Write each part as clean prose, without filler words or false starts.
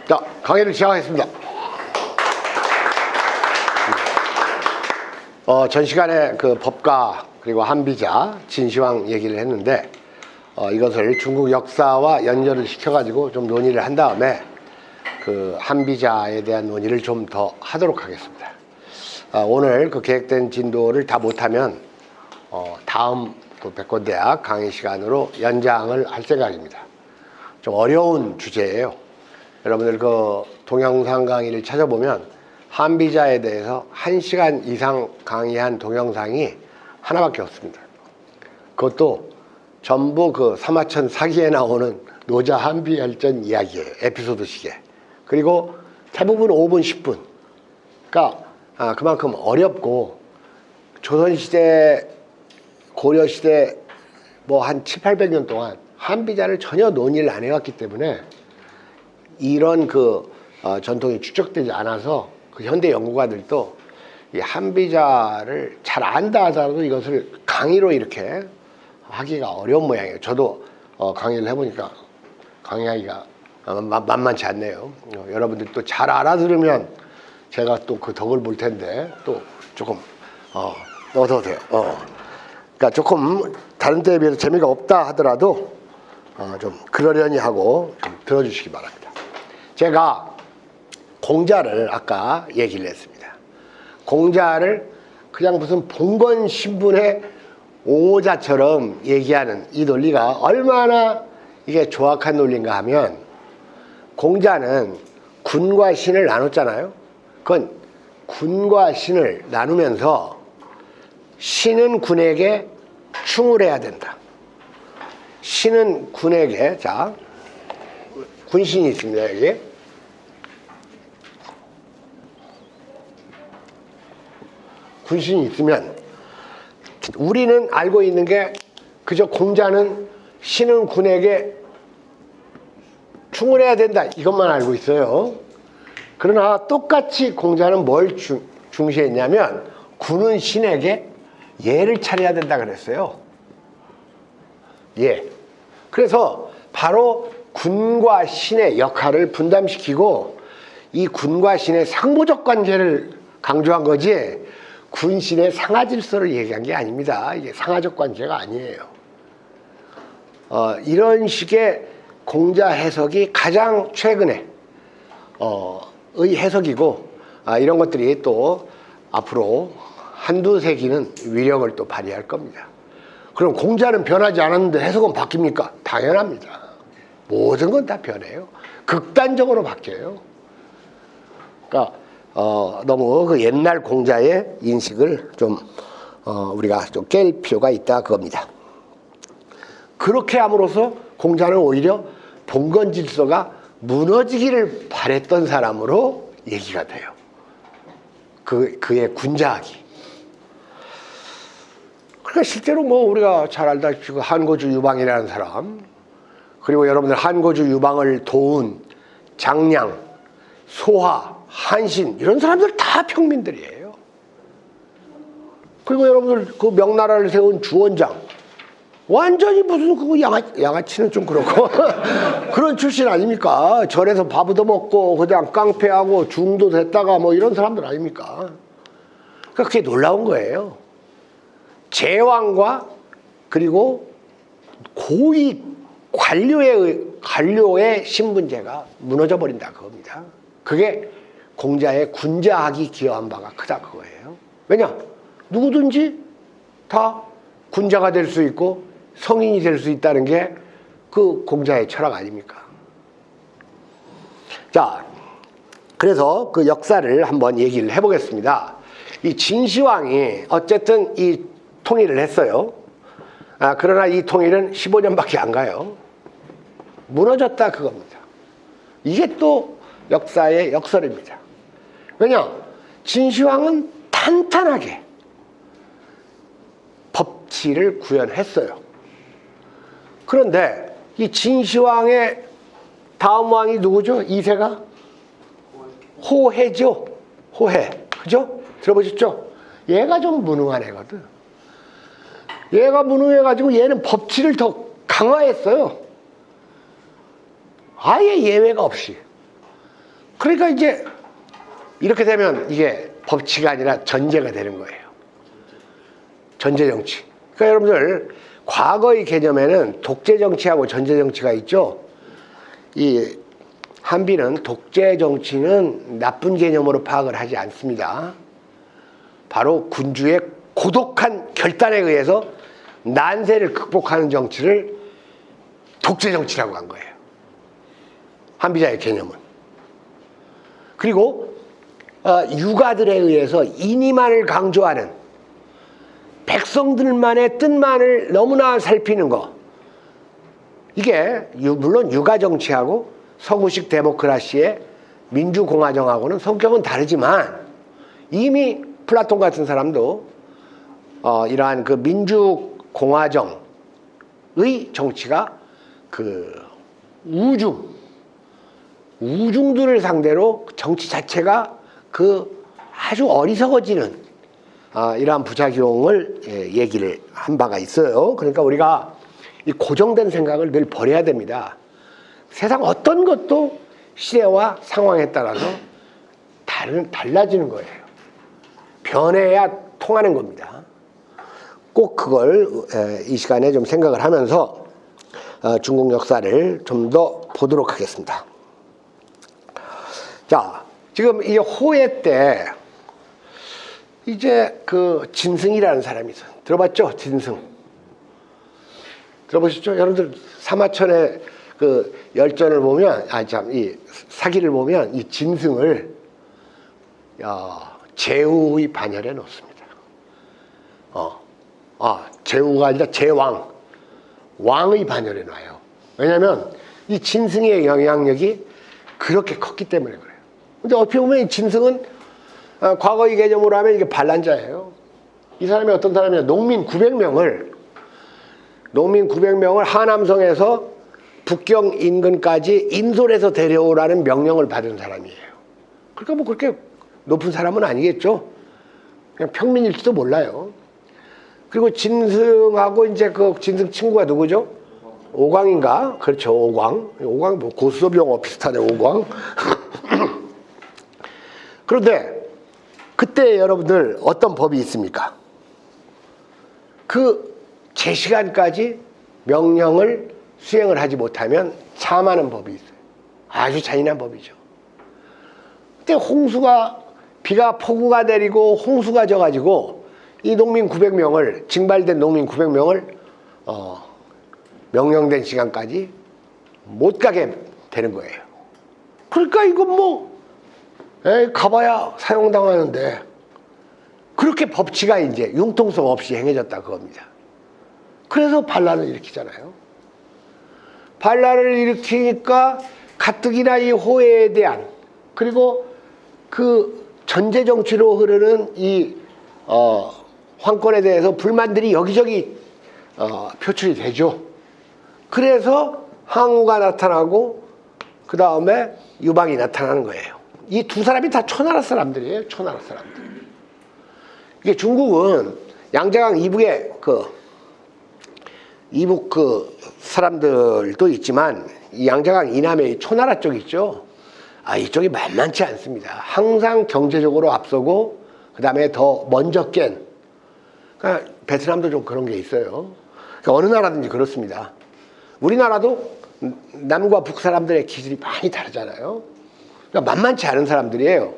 자, 강의를 시작하겠습니다. 전 시간에 그 법가 그리고 한비자, 진시황 얘기를 했는데 이것을 중국 역사와 연결을 시켜가지고 좀 논의를 한 다음에 그 한비자에 대한 논의를 좀 더 하도록 하겠습니다. 오늘 그 계획된 진도를 다 못하면 다음 또 백권대학 강의 시간으로 연장을 할 생각입니다. 좀 어려운 주제예요. 여러분들 그 동영상 강의를 찾아보면 한비자에 대해서 1시간 이상 강의한 동영상이 하나밖에 없습니다. 그것도 전부 그 사마천 사기에 나오는 노자 한비열전 이야기예요. 에피소드식에. 그리고 대부분 5분, 10분. 그러니까 그만큼 어렵고 조선시대, 고려시대 뭐 한 7, 800년 동안 한비자를 전혀 논의를 안 해왔기 때문에 이런 그 전통이 축적되지 않아서 그 현대 연구가들도 이 한비자를 잘 안다 하더라도 이것을 강의로 이렇게 하기가 어려운 모양이에요. 저도 강의를 해보니까 강의하기가 만만치 않네요. 여러분들 또 잘 알아들으면 제가 또 그 덕을 볼 텐데 또 조금 어떠세요? 그러니까 조금 다른 때에 비해서 재미가 없다 하더라도 좀 그러려니 하고 좀 들어주시기 바랍니다. 제가 공자를 아까 얘기를 했습니다. 공자를 그냥 무슨 봉건 신분의 옹호자처럼 얘기하는 이 논리가 얼마나 이게 조악한 논리인가 하면, 공자는 군과 신을 나눴잖아요. 그건 군과 신을 나누면서 신은 군에게 충을해야 된다. 신은 군에게, 자, 군신이 있습니다, 여기. 군신이 있으면 우리는 알고 있는 게 그저 공자는 신은 군에게 충을해야 된다, 이것만 알고 있어요. 그러나 똑같이 공자는 뭘 중시했냐면 군은 신에게 예를 차려야 된다 그랬어요. 예. 그래서 바로 군과 신의 역할을 분담시키고 이 군과 신의 상보적 관계를 강조한 거지, 군신의 상하질서를 얘기한 게 아닙니다. 이게 상하적 관계가 아니에요. 이런 식의 공자 해석이 가장 최근에 의 해석이고, 이런 것들이 또 앞으로 한두 세기는 위력을 또 발휘할 겁니다. 그럼 공자는 변하지 않았는데 해석은 바뀝니까? 당연합니다. 모든 건 다 변해요. 극단적으로 바뀌어요. 그러니까 너무 그 옛날 공자의 인식을 좀 우리가 좀 깰 필요가 있다 그겁니다. 그렇게 함으로써 공자는 오히려 봉건 질서가 무너지기를 바랬던 사람으로 얘기가 돼요. 그의 군자학이. 그러니까 실제로 뭐 우리가 잘 알다시피 한고주 유방이라는 사람, 그리고 여러분들 한고주 유방을 도운 장량, 소하, 한신, 이런 사람들 다 평민들이에요. 그리고 여러분들 그 명나라를 세운 주원장, 완전히 무슨 그거 양아치는 좀 그렇고 그런 출신 아닙니까? 절에서 밥 얻어먹고 그냥 깡패하고 중도 됐다가 뭐 이런 사람들 아닙니까? 그러니까 그게 놀라운 거예요. 제왕과 그리고 고위 관료의 신분제가 무너져 버린다 그겁니다. 그게 공자의 군자학이 기여한 바가 크다 그거예요. 왜냐? 누구든지 다 군자가 될 수 있고 성인이 될 수 있다는 게 그 공자의 철학 아닙니까? 자, 그래서 그 역사를 한번 얘기를 해보겠습니다. 이 진시황이 어쨌든 이 통일을 했어요. 그러나 이 통일은 15년밖에 안 가요. 무너졌다 그겁니다. 이게 또 역사의 역설입니다. 왜냐? 진시황은 탄탄하게 법치를 구현했어요. 그런데 이 진시황의 다음 왕이 누구죠? 2세가? 호해죠. 호해. 그죠? 들어보셨죠? 얘가 좀 무능한 애거든. 얘가 무능해가지고 얘는 법치를 더 강화했어요. 아예 예외가 없이. 그러니까 이제 이렇게 되면 이게 법치가 아니라 전제가 되는 거예요. 전제 정치. 그러니까 여러분들 과거의 개념에는 독재 정치하고 전제 정치가 있죠. 이 한비는 독재 정치는 나쁜 개념으로 파악을 하지 않습니다. 바로 군주의 고독한 결단에 의해서 난세를 극복하는 정치를 독재 정치라고 한 거예요. 한비자의 개념은. 그리고 유가들에 의해서 인의만을 강조하는 백성들만의 뜻만을 너무나 살피는 거. 이게 물론 유가 정치하고 서구식 데모크라시의 민주공화정하고는 성격은 다르지만 이미 플라톤 같은 사람도 이러한 그 민주공화정의 정치가 그 우중들을 상대로 정치 자체가 그 아주 어리석어지는 이러한 부작용을 얘기를 한 바가 있어요. 그러니까 우리가 이 고정된 생각을 늘 버려야 됩니다. 세상 어떤 것도 시대와 상황에 따라서 달라지는 거예요. 변해야 통하는 겁니다. 꼭 그걸 이 시간에 좀 생각을 하면서 중국 역사를 좀 더 보도록 하겠습니다. 자, 지금 이 호해 때 이제 그 진승이라는 사람이 있어요. 들어봤죠? 진승. 들어보셨죠? 여러분들 사마천의 그 열전을 보면, 이 사기를 보면 이 진승을 제후의 반열에 놓습니다. 제후가 아니라 제왕. 왕의 반열에 놔요. 왜냐하면 이 진승의 영향력이 그렇게 컸기 때문에 그래요. 근데 어떻게 보면 이 진승은 과거의 개념으로 하면 이게 반란자예요. 이 사람이 어떤 사람이냐. 농민 900명을 하남성에서 북경 인근까지 인솔해서 데려오라는 명령을 받은 사람이에요. 그러니까 뭐 그렇게 높은 사람은 아니겠죠. 그냥 평민일지도 몰라요. 그리고 진승하고 이제 그 진승 친구가 누구죠? 오광인가? 그렇죠. 오광 뭐 고수섭 용어 비슷하네. 오광. 그런데 그때 여러분들 어떤 법이 있습니까? 그 제 시간까지 명령을 수행을 하지 못하면 참하는 법이 있어요. 아주 잔인한 법이죠. 그때 비가 폭우가 내리고 홍수가 져가지고 이 농민 900명을 징발된 농민 900명을 명령된 시간까지 못 가게 되는 거예요. 그러니까 이건 뭐 가봐야 사용당하는데 그렇게 법치가 이제 융통성 없이 행해졌다 그겁니다. 그래서 반란을 일으키잖아요. 반란을 일으키니까 가뜩이나 이 호해에 대한 그리고 그 전제 정치로 흐르는 이 황권에 대해서 불만들이 여기저기 표출이 되죠. 그래서 항우가 나타나고 그 다음에 유방이 나타나는 거예요. 이 두 사람이 다 초나라 사람들이에요. 초나라 사람들. 이게 중국은 양자강 이북에 이북 사람들도 있지만 이 양자강 이남의 초나라 쪽 있죠. 이쪽이 만만치 않습니다. 항상 경제적으로 앞서고 그 다음에 더 먼저 깬. 그러니까 베트남도 좀 그런 게 있어요. 그러니까 어느 나라든지 그렇습니다. 우리나라도 남과 북 사람들의 기질이 많이 다르잖아요. 그러니까 만만치 않은 사람들이에요.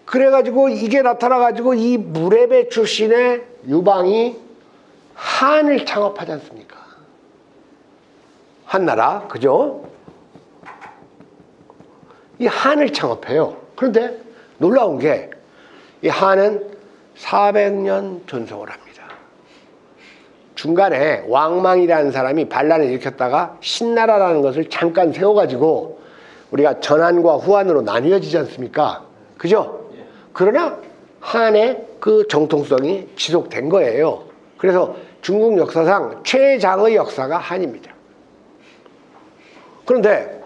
그래가지고 이게 나타나가지고 이 무레배 출신의 유방이 한을 창업하지 않습니까? 한나라, 그죠? 이 한을 창업해요. 그런데 놀라운 게 이 한은 400년 존속을 합니다. 중간에 왕망이라는 사람이 반란을 일으켰다가 신나라라는 것을 잠깐 세워가지고 우리가 전한과 후한으로 나뉘어지지 않습니까? 그죠? 그러나 한의 그 정통성이 지속된 거예요. 그래서 중국 역사상 최장의 역사가 한입니다. 그런데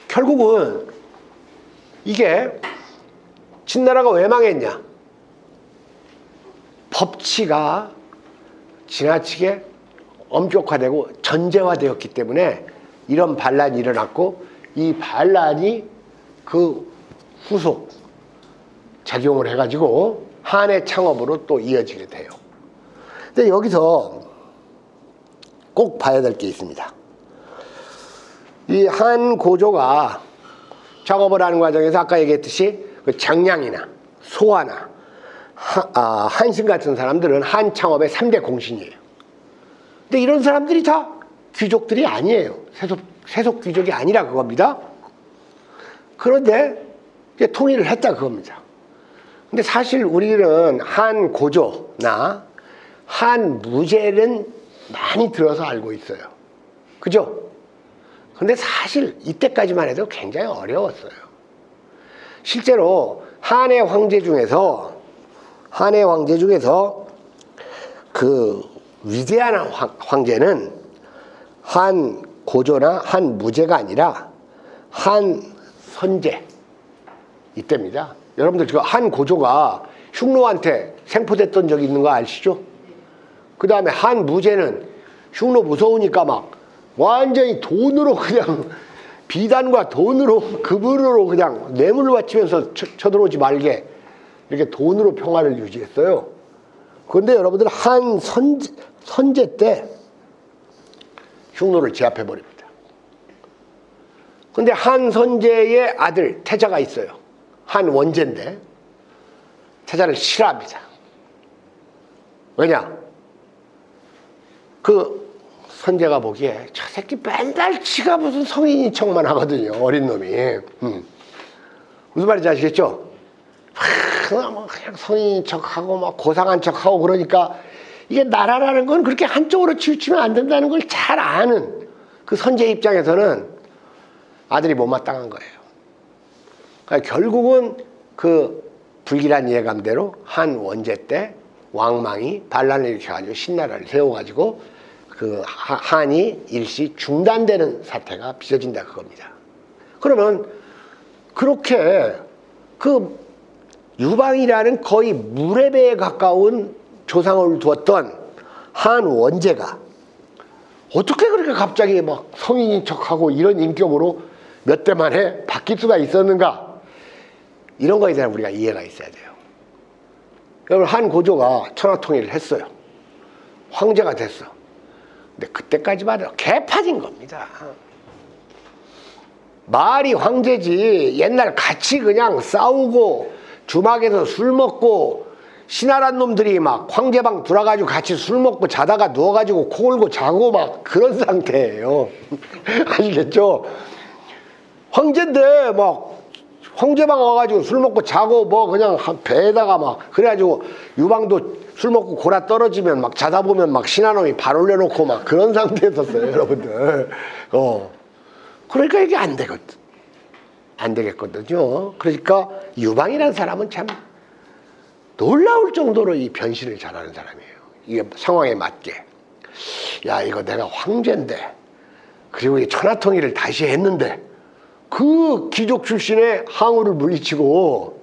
결국은 이게 진나라가 왜 망했냐? 법치가 지나치게 엄격화되고 전제화되었기 때문에 이런 반란이 일어났고 이 반란이 그 후속 작용을 해가지고 한의 창업으로 또 이어지게 돼요. 근데 여기서 꼭 봐야 될 게 있습니다. 이 한 고조가 작업을 하는 과정에서 아까 얘기했듯이 그 장량이나 소화나 한신 같은 사람들은 한 창업의 3대 공신이에요. 근데 이런 사람들이 다 귀족들이 아니에요. 세속 귀족이 아니라 그겁니다. 그런데 이제 통일을 했다 그겁니다. 근데 사실 우리는 한 고조나 한 무제는 많이 들어서 알고 있어요. 그죠? 근데 사실 이때까지만 해도 굉장히 어려웠어요. 실제로 한의 황제 중에서 그 위대한 황제는 한 고조나 한 무제가 아니라 한 선제 이때입니다. 여러분들 지금 한 고조가 흉노한테 생포됐던 적이 있는 거 아시죠? 그 다음에 한 무제는 흉노 무서우니까 막 완전히 돈으로 그냥 비단과 돈으로 급으로 그냥 뇌물을 바치면서 쳐들어오지 말게 이렇게 돈으로 평화를 유지했어요. 그런데 여러분들 한 선제 때 흉노를 제압해 버립니다. 근데 한 선제의 아들 태자가 있어요. 한 원제인데 태자를 싫어합니다. 왜냐? 그 선제가 보기에 저 새끼 맨날 지가 무슨 성인인 척만 하거든요. 어린 놈이. 무슨 말인지 아시겠죠? 그냥 성인인 척하고 막 고상한 척하고 그러니까 이게 나라라는 건 그렇게 한쪽으로 치우치면 안 된다는 걸 잘 아는 그 선제 입장에서는 아들이 못마땅한 거예요. 그러니까 결국은 그 불길한 예감대로 한 원제 때 왕망이 반란을 일으켜가지고 신나라를 세워가지고 그 한이 일시 중단되는 사태가 빚어진다 그겁니다. 그러면 그렇게 그 유방이라는 거의 무례배에 가까운 조상을 두었던 한 원제가 어떻게 그렇게 갑자기 막 성인인 척하고 이런 인격으로 몇 대 만에 바뀔 수가 있었는가? 이런 거에 대한 우리가 이해가 있어야 돼요. 여러분 한 고조가 천하통일을 했어요. 황제가 됐어. 근데 그때까지만 해도 개판인 겁니다. 말이 황제지 옛날 같이 그냥 싸우고 주막에서 술 먹고 신하란 놈들이 막 황제방 들어가지고 같이 술 먹고 자다가 누워가지고 코 골고 자고 막 그런 상태예요. 아시겠죠? 황제인데 막 황제방 와가지고 술 먹고 자고 뭐 그냥 배에다가 막 그래가지고 유방도 술 먹고 골아 떨어지면 막 자다 보면 막 신하놈이 발 올려놓고 막 그런 상태였었어요, 여러분들. 그러니까 이게 안 되겠거든요. 그러니까 유방이라는 사람은 참 놀라울 정도로 이 변신을 잘하는 사람이에요. 이게 상황에 맞게. 야, 이거 내가 황제인데, 그리고 이 천하통일을 다시 했는데, 그 귀족 출신의 항우를 물리치고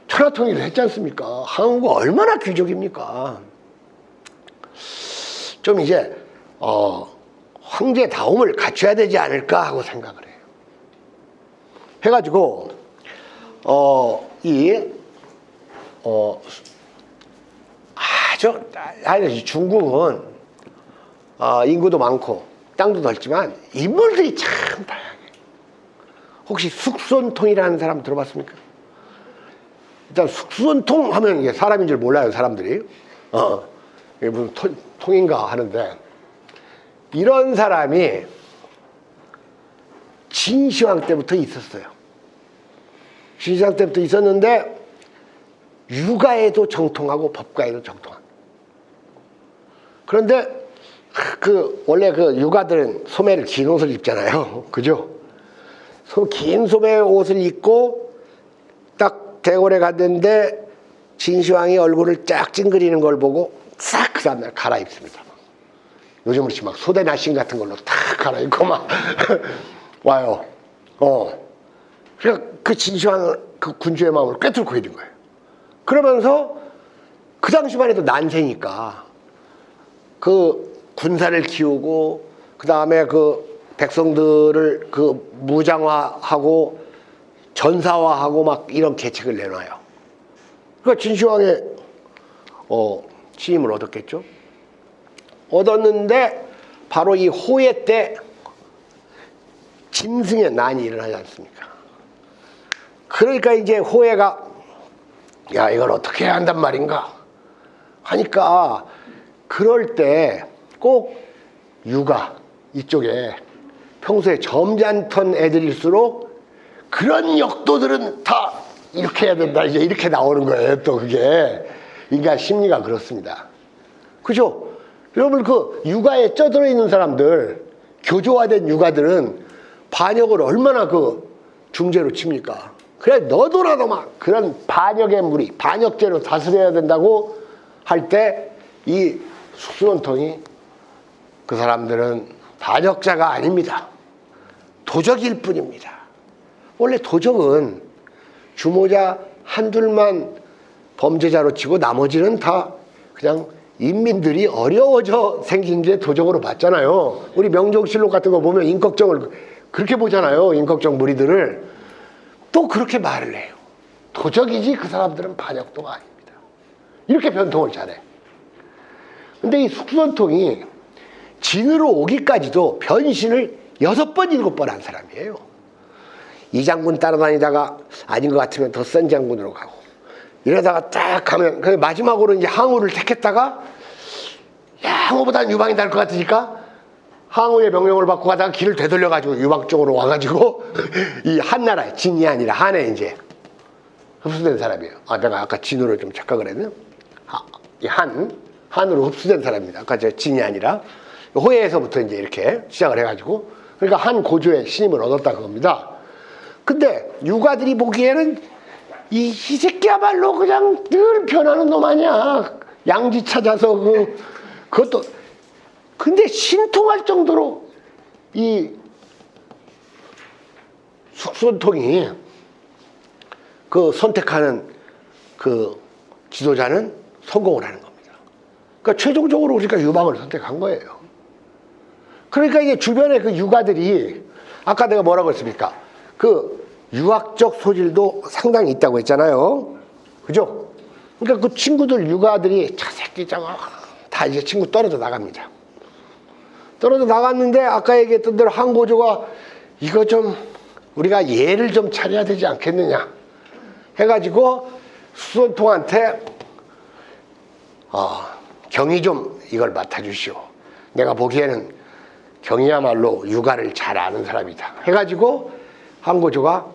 천하통일을 했지 않습니까? 항우가 얼마나 귀족입니까? 좀 이제 황제다움을 갖춰야 되지 않을까 하고 생각을 해요. 해가지고 아주 중국은 인구도 많고 땅도 넓지만 인물들이 참 다양해. 혹시 숙손통이라는 사람 들어봤습니까? 일단 숙손통 하면 이게 사람인 줄 몰라요, 사람들이. 이게 무슨 통인가 하는데, 이런 사람이 진시황 때부터 있었어요. 진시황 때부터 있었는데 유가에도 정통하고 법가에도 정통한. 그런데 원래 그 유가들은 소매를 긴 옷을 입잖아요. 그죠? 긴 소매 옷을 입고 딱 대궐에 갔는데 진시황이 얼굴을 쫙 찡그리는 걸 보고 싹 그 다음날 갈아입습니다. 요즘으로 치면 막 소대나신 같은 걸로 탁 갈아입고 막 와요. 그러니까 그 진시황 그 군주의 마음을 꿰뚫고 있는 거예요. 그러면서 그 당시만 해도 난세니까 그 군사를 키우고 그 다음에 그 백성들을 그 무장화하고 전사화하고 막 이런 계책을 내놔요. 그러니까 진시황의 취임을 얻었겠죠. 얻었는데 바로 이 호해 때 짐승의 난이 일어나지 않습니까? 그러니까 이제 호해가 야, 이걸 어떻게 해야 한단 말인가 하니까 그럴 때 꼭 육아 이쪽에 평소에 점잖던 애들일수록 그런 역도들은 다 이렇게 해야 된다, 이제 이렇게 나오는 거예요. 또 그게 인간 심리가 그렇습니다. 그죠? 여러분 그 육아에 쪄들어 있는 사람들, 교조화된 육아들은 반역을 얼마나 그 중죄로 칩니까? 그래 너도라도 막 그런 반역의 무리, 반역죄로 다스려야 된다고 할 때 이 숙수원통이 그 사람들은 반역자가 아닙니다. 도적일 뿐입니다. 원래 도적은 주모자 한둘만 범죄자로 치고 나머지는 다 그냥 인민들이 어려워져 생긴 게 도적으로 봤잖아요. 우리 명종실록 같은 거 보면 임꺽정을 그렇게 보잖아요. 임꺽정 무리들을. 또 그렇게 말을 해요. 도적이지 그 사람들은 반역도가 아닙니다. 이렇게 변통을 잘해. 근데 이 숙수원통이 진으로 오기까지도 변신을 6번, 7번 한 사람이에요. 이 장군 따라다니다가 아닌 것 같으면 더 센 장군으로 가고 이러다가 딱 가면 마지막으로 이제 항우를 택했다가 야, 항우보다는 유방이 나을 것 같으니까 항우의 명령을 받고 가다가 길을 되돌려가지고 유방 쪽으로 와가지고 이 한나라에 진이 아니라 한에 이제 흡수된 사람이에요. 아, 내가 아까 진으로 좀 착각을 했네. 이 한으로 흡수된 사람입니다. 아까 저 진이 아니라 호해에서부터 이제 이렇게 시작을 해가지고 그러니까 한 고조의 신임을 얻었다 그겁니다. 근데 육아들이 보기에는 이 새끼야말로 그냥 늘 변하는 놈 아니야. 양지 찾아서 그것도 근데 신통할 정도로 이 숙수원통이 그 선택하는 그 지도자는 성공을 하는 겁니다. 그러니까 최종적으로 우리가 유방을 선택한 거예요. 그러니까 이게 주변에 그 육아들이 아까 내가 뭐라고 했습니까? 그 유학적 소질도 상당히 있다고 했잖아요. 그죠? 그러니까 그 친구들 육아들이 저 새끼 저거 다 이제 친구 떨어져 나갑니다. 떨어져 나갔는데 아까 얘기했던 대로 한고조가 이거 좀 우리가 예를 좀 차려야 되지 않겠느냐 해가지고 수원통한테 경이 좀 이걸 맡아주시오. 내가 보기에는 경이야말로 육아를 잘 아는 사람이다 해가지고 한고조가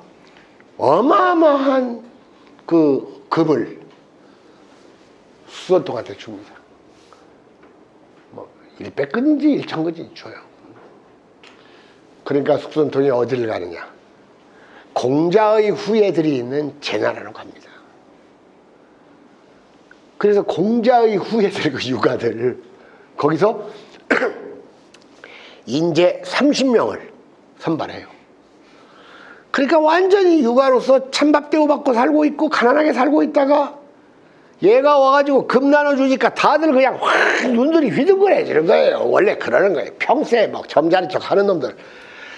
어마어마한 그 금을 수원통한테 줍니다. 뭐 100근인지 1000근인지 줘요. 그러니까 숙수원통이 어디를 가느냐? 공자의 후예들이 있는 제나라로 갑니다. 그래서 공자의 후예들, 그 육아들 거기서 인재 30명을 선발해요. 그러니까 완전히 육아로서 찬밥 대우받고 살고 있고 가난하게 살고 있다가 얘가 와가지고 금 나눠주니까 다들 그냥 확 눈들이 휘둥그레지는 거예요. 원래 그러는 거예요. 평소에 막 점잖은 척 하는 놈들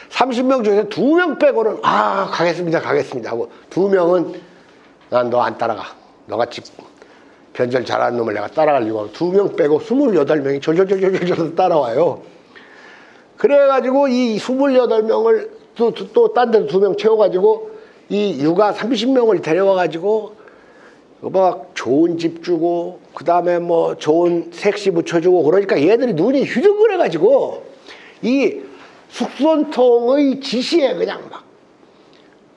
30명 중에서 2명 빼고는 가겠습니다 하고 2명은 난 너 안 따라가. 너같이 변절 잘하는 놈을 내가 따라가려고 하고 2명 빼고 28명이 졸졸졸졸 따라와요. 그래가지고 이 28명을 또 딴 데서 2명 채워가지고 이 육아 30명을 데려와가지고 막 좋은 집 주고 그 다음에 뭐 좋은 색시 붙여주고 그러니까 얘들이 눈이 휘둥그레가지고 이 숙수원통의 지시에 그냥 막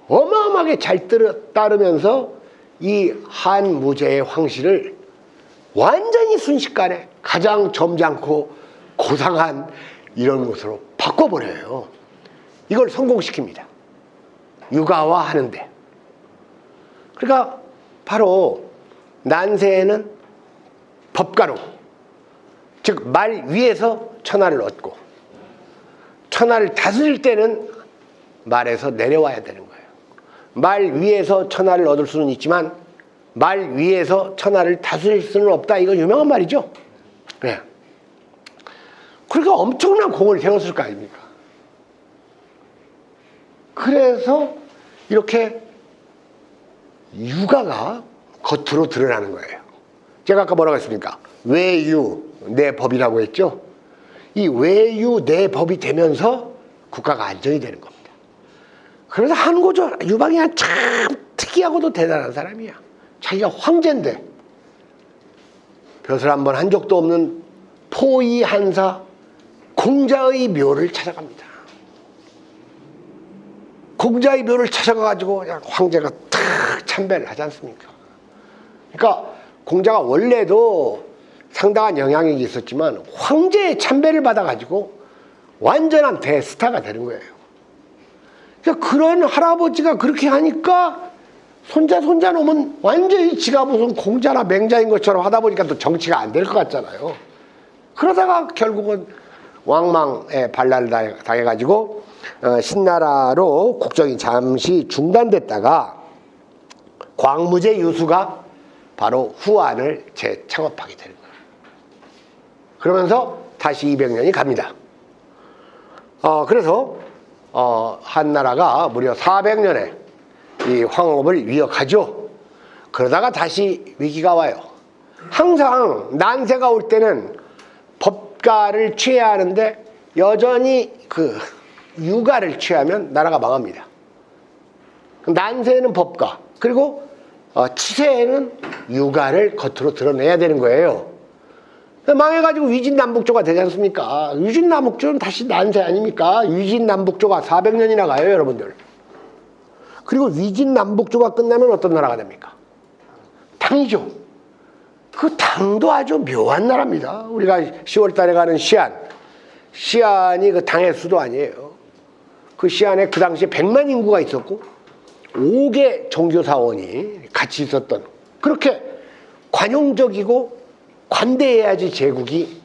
어마어마하게 잘 따르면서 이 한무제의 황실을 완전히 순식간에 가장 점잖고 고상한 이런 것으로 바꿔버려요. 이걸 성공시킵니다. 육아화 하는데. 그러니까 바로 난세에는 법가로, 즉 말 위에서 천하를 얻고 천하를 다스릴 때는 말에서 내려와야 되는 거예요. 말 위에서 천하를 얻을 수는 있지만 말 위에서 천하를 다스릴 수는 없다. 이거 유명한 말이죠. 네. 그러니까 엄청난 공을 세웠을 거 아닙니까? 그러니까 이 숙수원통이 그래서 이렇게 유가가 겉으로 드러나는 거예요. 제가 아까 뭐라고 했습니까? 외유 내 법이라고 했죠. 이 외유 내 법이 되면서 국가가 안정이 되는 겁니다. 그래서 한고조 유방이야 참 특이하고도 대단한 사람이야. 자기가 황제인데 벼슬 한번 한 적도 없는 포위한사 공자의 묘를 찾아갑니다. 공자의 묘를 찾아가가지고 그냥 황제가 탁 참배를 하지 않습니까? 그러니까 공자가 원래도 상당한 영향력이 있었지만 황제의 참배를 받아가지고 완전한 대스타가 되는 거예요. 그러니까 그런 할아버지가 그렇게 하니까 손자 놈은 완전히 지가 무슨 공자나 맹자인 것처럼 하다 보니까 또 정치가 안 될 것 같잖아요. 그러다가 결국은 왕망에 반란을 당해가지고 신나라로 국정이 잠시 중단됐다가 광무제 유수가 바로 후한을 재창업하게 되는 거예요. 그러면서 다시 200년이 갑니다. 그래서 한나라가 무려 400년에 이 황업을 위협하죠. 그러다가 다시 위기가 와요. 항상 난세가 올 때는 법가를 취해야 하는데 여전히 그 유가를 취하면 나라가 망합니다. 난세에는 법가, 그리고 치세에는 유가를 겉으로 드러내야 되는 거예요. 망해가지고 위진남북조가 되지 않습니까? 위진남북조는 다시 난세 아닙니까? 위진남북조가 400년이나 가요, 여러분들. 그리고 위진남북조가 끝나면 어떤 나라가 됩니까? 당이죠. 그 당도 아주 묘한 나라입니다. 우리가 10월 달에 가는 시안이 그 당의 수도 아니에요. 그 시안에 그 당시에 100만 인구가 있었고 5개 종교사원이 같이 있었던, 그렇게 관용적이고 관대해야지 제국이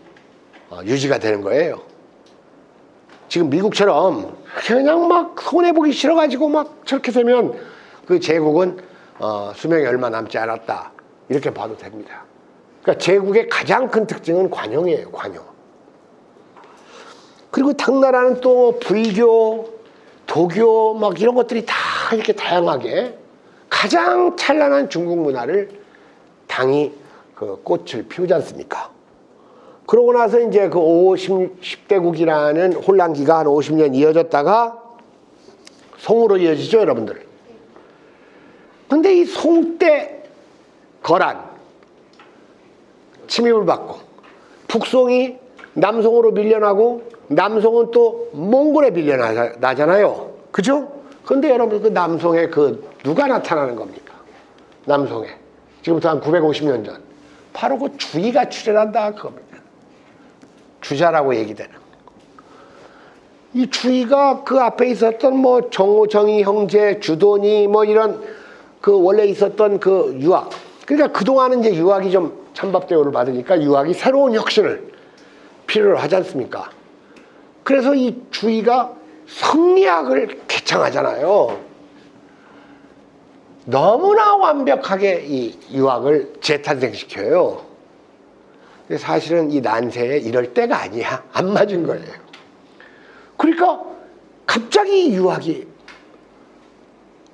유지가 되는 거예요. 지금 미국처럼 그냥 막 손해보기 싫어가지고 막 저렇게 되면 그 제국은 수명이 얼마 남지 않았다, 이렇게 봐도 됩니다. 그러니까 제국의 가장 큰 특징은 관용이에요. 관용. 그리고 당나라는 또 불교, 도교 막 이런 것들이 다 이렇게 다양하게 가장 찬란한 중국 문화를 당이 그 꽃을 피우지 않습니까? 그러고 나서 이제 그 10대국이라는 혼란기가 한 50년 이어졌다가 송으로 이어지죠, 여러분들. 근데 이 송 때 거란 침입을 받고 북송이 남송으로 밀려나고 남송은 또 몽골에 밀려나잖아요. 그죠? 근데 여러분 그 남송에 그 누가 나타나는 겁니까? 남송에. 지금부터 한 950년 전. 바로 그 주의가 출현한다 그겁니다. 주자라고 얘기되는. 이 주의가 그 앞에 있었던 뭐 정의 형제, 주돈이 뭐 이런 그 원래 있었던 그 유학. 그러니까 그동안은 이제 유학이 좀 찬밥 대우를 받으니까 유학이 새로운 혁신을 필요로 하지 않습니까? 그래서 이 주의가 성리학을 개창하잖아요. 너무나 완벽하게 이 유학을 재탄생시켜요. 근데 사실은 이 난세에 이럴 때가 아니야. 안 맞은 거예요. 그러니까 갑자기 유학이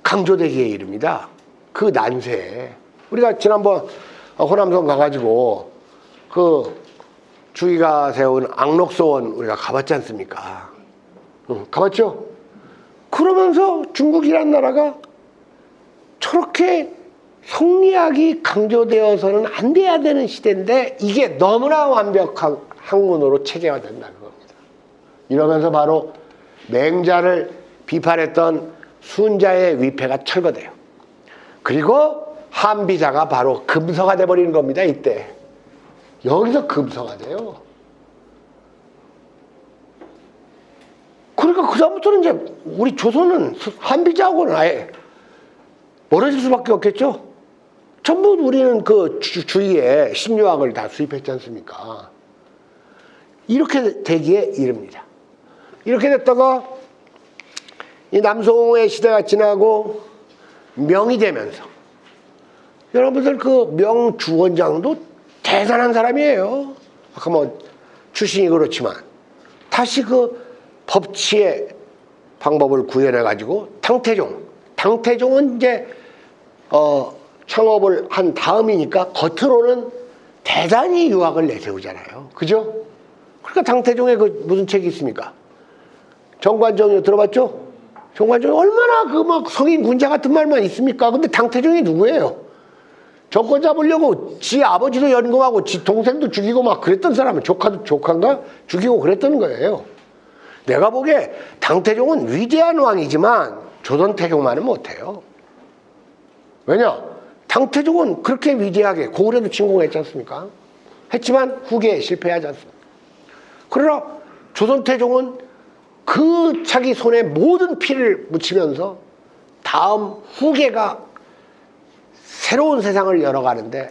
강조되기에 이릅니다. 그 난세에. 우리가 지난번 호남선 가가지고 그 주의가 세운 앙록소원 우리가 가봤지 않습니까? 가봤죠? 그러면서 중국이란 나라가 저렇게 성리학이 강조되어서는 안 돼야 되는 시대인데 이게 너무나 완벽한 학문으로 체계화된다는 겁니다. 이러면서 바로 맹자를 비판했던 순자의 위패가 철거돼요. 그리고 한비자가 바로 금서가 돼버리는 겁니다. 이때. 여기서 금서가 돼요. 그러니까 그다음부터는 이제 우리 조선은 한비자하고는 아예 멀어질 수밖에 없겠죠. 전부 우리는 그 주위에 신유학을 다 수입했지 않습니까? 이렇게 되기에 이릅니다. 이렇게 됐다가 이 남송의 시대가 지나고 명이 되면서 여러분들 그 명주원장도 대단한 사람이에요. 아까 뭐 출신이 그렇지만 다시 그 법치에 방법을 구현해 가지고 당태종은 이제 창업을 한 다음이니까 겉으로는 대단히 유학을 내세우잖아요. 그죠? 그러니까 당태종에 그 무슨 책이 있습니까? 정관정요 들어봤죠? 정관정이 얼마나 그 막 성인 군자 같은 말만 있습니까? 근데 당태종이 누구예요? 정권 잡으려고 지 아버지도 연금하고 지 동생도 죽이고 막 그랬던 사람은 조카인가? 죽이고 그랬던 거예요. 내가 보기에 당태종은 위대한 왕이지만 조선태종만은 못해요. 왜냐? 당태종은 그렇게 위대하게 고구려도 침공했지 않습니까? 했지만 후계에 실패하지 않습니까? 그러나 조선태종은 그 자기 손에 모든 피를 묻히면서 다음 후계가 새로운 세상을 열어가는데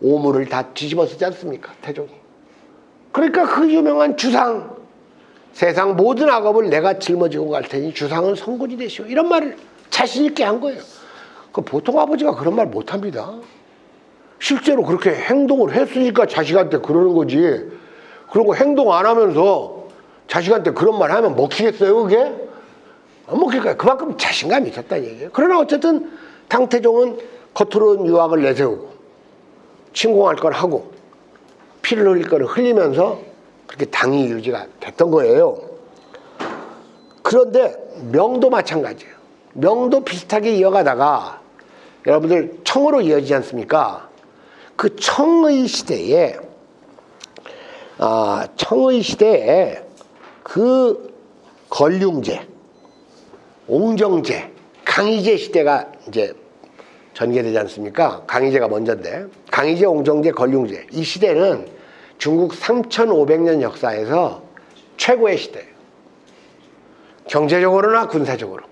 오물을 다 뒤집어 쓰지 않습니까? 태종이. 그러니까 그 유명한 주상, 세상 모든 악업을 내가 짊어지고 갈 테니 주상은 성군이 되시오, 이런 말을 자신 있게 한 거예요. 그 보통 아버지가 그런 말 못합니다. 실제로 그렇게 행동을 했으니까 자식한테 그러는 거지. 그런 거 행동 안 하면서 자식한테 그런 말 하면 먹히겠어요, 그게? 안 먹힐 거예요. 그만큼 자신감이 있었다는 얘기예요. 그러나 어쨌든 당태종은 겉으로는 유학을 내세우고 침공할 걸 하고 피를 흘릴 걸 흘리면서 그렇게 당이 유지가 됐던 거예요. 그런데 명도 마찬가지예요. 명도 비슷하게 이어가다가 여러분들 청으로 이어지지 않습니까? 그 청의 시대에 그 건륭제, 옹정제, 강희제 시대가 이제 전개되지 않습니까? 강희제가 먼저인데, 강희제, 옹정제, 건륭제, 이 시대는 중국 3500년 역사에서 최고의 시대예요. 경제적으로나 군사적으로.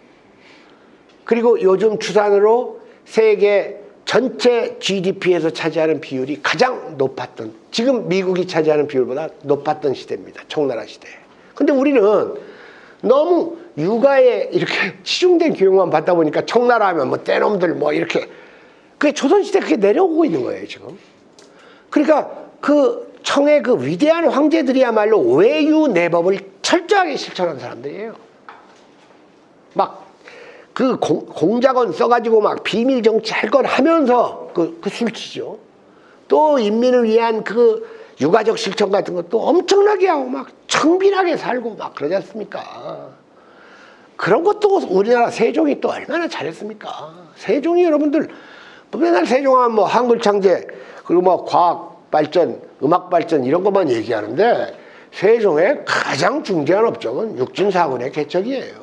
그리고 요즘 추산으로 세계 전체 GDP에서 차지하는 비율이 가장 높았던, 지금 미국이 차지하는 비율보다 높았던 시대입니다. 청나라 시대. 근데 우리는 너무 육아에 이렇게 치중된 교육만 받다 보니까 청나라 하면 뭐 떼놈들 뭐 이렇게, 그게 조선시대 그게 내려오고 있는 거예요, 지금. 그러니까 그 청의 그 위대한 황제들이야말로 외유내법을 철저하게 실천한 사람들이에요. 막 그 공작원 써가지고 막 비밀 정치할 걸 하면서 그 술치죠. 또 인민을 위한 그 육아적 실천 같은 것도 엄청나게 하고 막 청빈하게 살고 막 그러지 않습니까? 그런 것도 우리나라 세종이 또 얼마나 잘했습니까? 세종이 여러분들 맨날 세종하면 뭐 한글 창제 그리고 뭐 과학 발전, 음악 발전 이런 것만 얘기하는데 세종의 가장 중대한 업적은 육진사군의 개척이에요.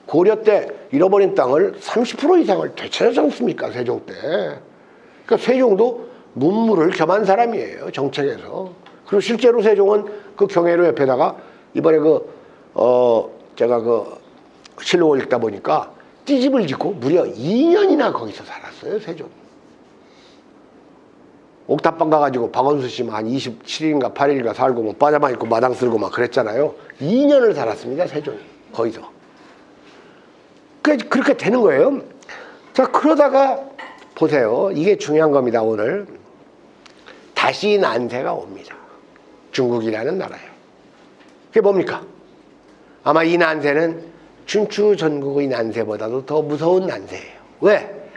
고려 때 잃어버린 땅을 30% 이상을 되찾았지 않습니까? 세종 때. 그러니까 세종도 문무를 겸한 사람이에요, 정책에서. 그리고 실제로 세종은 그 경회로 옆에다가 이번에 제가 실록을 읽다 보니까 띠집을 짓고 무려 2년이나 거기서 살았어요, 세종. 옥탑방 가가지고 박원수 씨만 한 27일인가 8일인가 살고 뭐 빠자마 입고 마당 쓸고 막 그랬잖아요. 2년을 살았습니다, 세종이. 거기서. 그렇게 되는 거예요. 자, 그러다가 보세요. 이게 중요한 겁니다, 오늘. 다시 난세가 옵니다. 중국이라는 나라에. 그게 뭡니까? 아마 이 난세는 춘추 전국의 난세보다도 더 무서운 난세예요. 왜?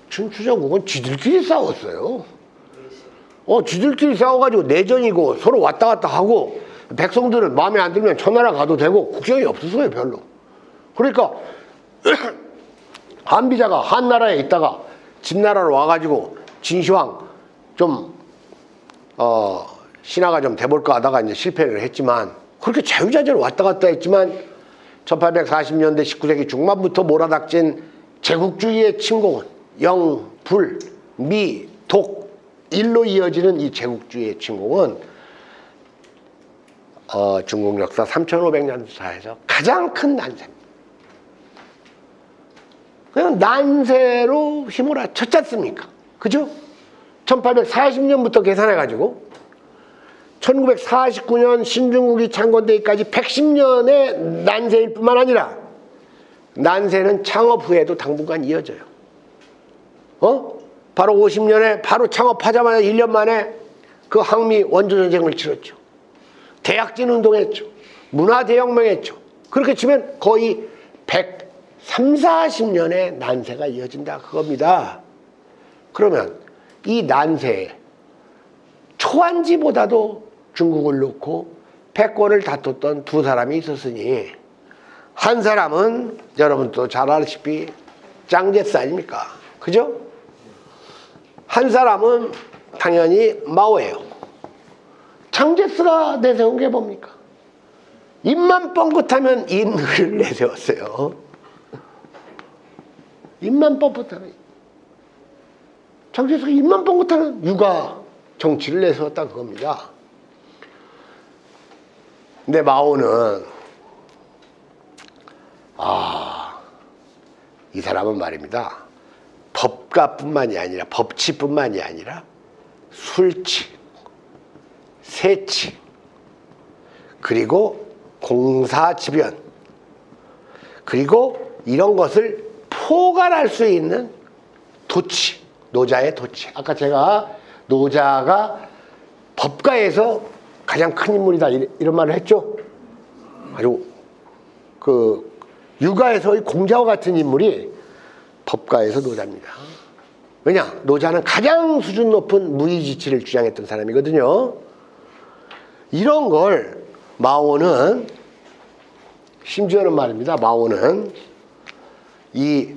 춘추 전국은 쥐들끼리 싸웠어요. 쥐들끼리 싸워가지고 내전이고 서로 왔다 갔다 하고 백성들은 마음에 안 들면 천하라 가도 되고 국경이 없었어요, 별로. 그러니까 한비자가 한나라에 있다가 진나라로 와가지고 진시황 좀 신하가 좀 돼볼까 하다가 이제 실패를 했지만, 그렇게 자유자재로 왔다 갔다 했지만 1840년대 19세기 중반부터 몰아닥친 제국주의의 침공은 영, 불, 미, 독, 일로 이어지는 이 제국주의의 침공은 중국 역사 3500년사에서 가장 큰 난세입니다. 그냥 난세로 휘몰아쳤지 않습니까? 그죠? 1840년부터 계산해가지고 1949년 신중국이 창건되기까지 110년의 난세일 뿐만 아니라 난세는 창업 후에도 당분간 이어져요. 바로 50년에 바로 창업하자마자 1년 만에 그 항미 원조전쟁을 치렀죠. 대약진 운동했죠. 문화대혁명했죠. 그렇게 치면 거의 130, 40년의 난세가 이어진다 그겁니다. 그러면 이 난세에 초안지보다도 중국을 놓고 패권을 다퉜던 두 사람이 있었으니, 한 사람은 여러분도 잘 아시다시피 짱제스 아닙니까? 그죠? 한 사람은 당연히 마오예요. 짱제스가 내세운 게 뭡니까? 입만 뻥긋하면 인을 내세웠어요. 입만 뻥긋하면, 짱제스가 입만 뻥긋하면 육아 정치를 내세웠다 그겁니다. 근데 마오는 이 사람은 말입니다. 법가뿐만이 아니라, 법치뿐만이 아니라 술치, 세치, 그리고 공사지변, 그리고 이런 것을 포괄할 수 있는 도치, 노자의 도치. 아까 제가 노자가 법가에서 가장 큰 인물이다 이런 말을 했죠. 아주 그 육아에서의 공자와 같은 인물이 법가에서 노자입니다. 왜냐? 노자는 가장 수준 높은 무의지치를 주장했던 사람이거든요. 이런 걸 마오는, 심지어는 말입니다, 마오는 이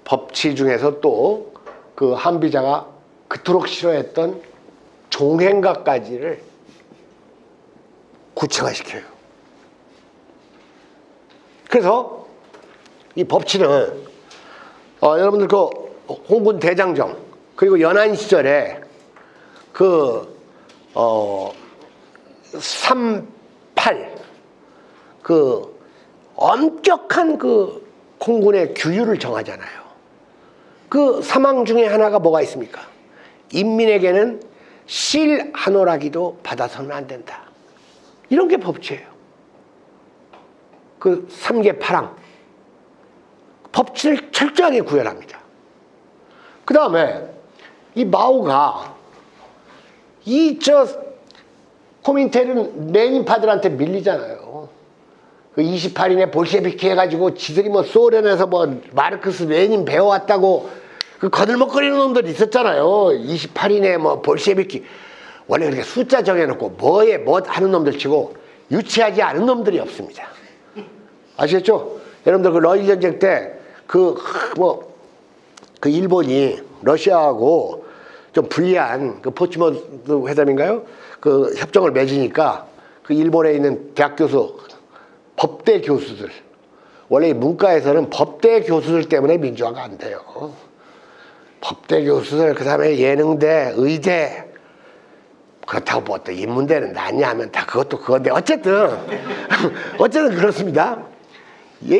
법치 중에서 또 그 한비자가 그토록 싫어했던 종행각까지를 구체화시켜요. 그래서 이 법치는 여러분들 그 홍군 대장정, 그리고 연안 시절에 그 38, 그 엄격한 그 홍군의 규율을 정하잖아요. 그 사망 중에 하나가 뭐가 있습니까? 인민에게는 실 한 오라기도 받아서는 안 된다. 이런 게 법치예요. 그 3개 파랑. 법치를 철저하게 구현합니다. 그 다음에 이 마오가 코민테르는 레닌파들한테 밀리잖아요. 그 28인의 볼셰비키 해가지고 지들이 뭐 소련에서 뭐 마르크스 레닌 배워왔다고 그 거들먹거리는 놈들이 있었잖아요. 28인의 뭐 볼셰비키. 원래 그렇게 숫자 정해놓고 뭐에 뭐 하는 놈들 치고 유치하지 않은 놈들이 없습니다. 아시겠죠? 여러분들 그 러일 전쟁 때 그 일본이 러시아하고 좀 불리한 그 포츠머스 회담인가요? 그 협정을 맺으니까 그 일본에 있는 대학 교수, 법대 교수들, 원래 문과에서는 법대 교수들 때문에 민주화가 안 돼요. 법대 교수들, 그 다음에 예능대, 의대, 그렇다고 뭐 또 인문대는 낫냐 하면 다 그것도 그건데 어쨌든 그렇습니다.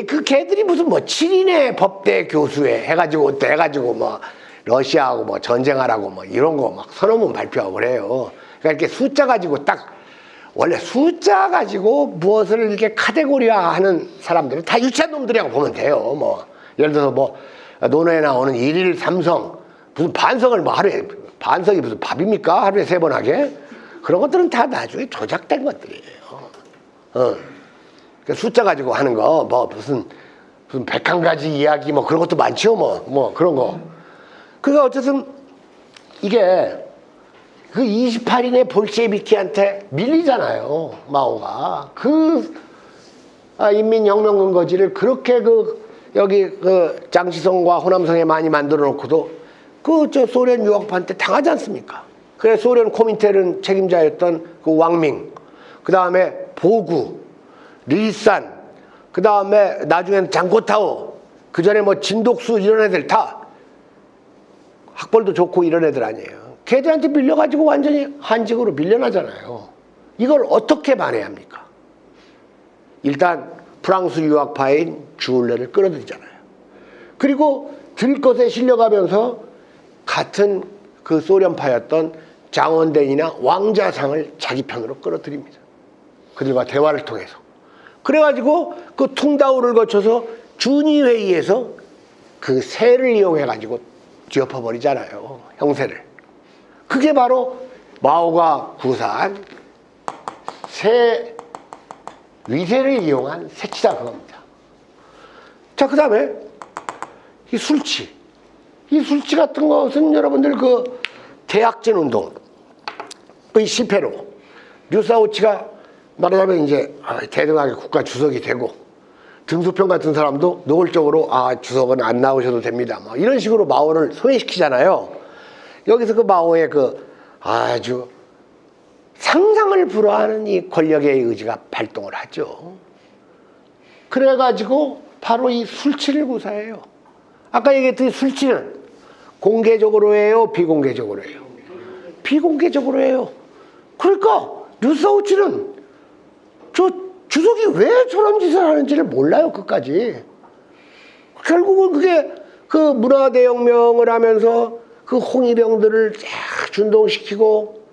그 걔들이 무슨 뭐 7인의 법대 교수회 해가지고 뭐 러시아하고 뭐 전쟁하라고 뭐 이런 거 막 선언문 발표하고 그래요. 그러니까 이렇게 숫자 가지고 원래 숫자 가지고 무엇을 이렇게 카테고리화하는 사람들은 다 유치한 놈들이라고 보면 돼요. 뭐 예를 들어서 뭐 논어에 나오는 일일 삼성, 무슨 반성을 뭐 하루에, 반성이 무슨 밥입니까? 하루에 3번 하게? 그런 것들은 다 나중에 조작된 것들이에요. 숫자 가지고 하는 거, 뭐 무슨 101가지 이야기 뭐 그런 것도 많죠. 뭐 그런 거. 그러니까 어쨌든 이게 그 28인의 볼셰비키한테 밀리잖아요. 마오가. 인민혁명근거지를 그렇게 여기 장시성과 호남성에 많이 만들어 놓고도 소련 유학파한테 당하지 않습니까? 그래서 소련 코민테른 책임자였던 그 왕밍, 그 다음에 보구, 리산, 그 다음에 나중에는 장고타오, 그 전에 뭐 진독수 이런 애들 다 학벌도 좋고 이런 애들 아니에요. 걔들한테 밀려가지고 완전히 한직으로 밀려나잖아요. 이걸 어떻게 반해야 합니까? 일단 프랑스 유학파인 주울레를 끌어들이잖아요. 그리고 들것에 실려가면서 같은 그 소련파였던 장원den이나 왕자상을 자기 편으로 끌어들입니다. 그들과 대화를 통해서. 그래가지고 그 퉁다오를 거쳐서 준위회의에서 그 세를 이용해가지고 뒤엎어버리잖아요. 형세를. 그게 바로 마오가 구사한 세 위세를 이용한 새치다 그겁니다. 자, 그 다음에 이 술치. 이 술치 같은 것은 여러분들 그 대약진 운동의 실패로 뉴사우치가 말하자면 이제 대등하게 국가 주석이 되고 등수평 같은 사람도 노골적으로 주석은 안 나오셔도 됩니다. 뭐 이런 식으로 마오를 소외시키잖아요. 여기서 그 마오의 그 아주 상상을 불허하는 이 권력의 의지가 발동을 하죠. 그래가지고 바로 이 술치를 구사해요. 아까 얘기했듯이 술치는 공개적으로 해요, 비공개적으로 해요? 비공개적으로 해요. 그러니까 뉴사우치는 저 주석이 왜 저런 짓을 하는지를 몰라요, 끝까지. 결국은 그게 그 문화대혁명을 하면서 그 홍위병들을 쫙 준동시키고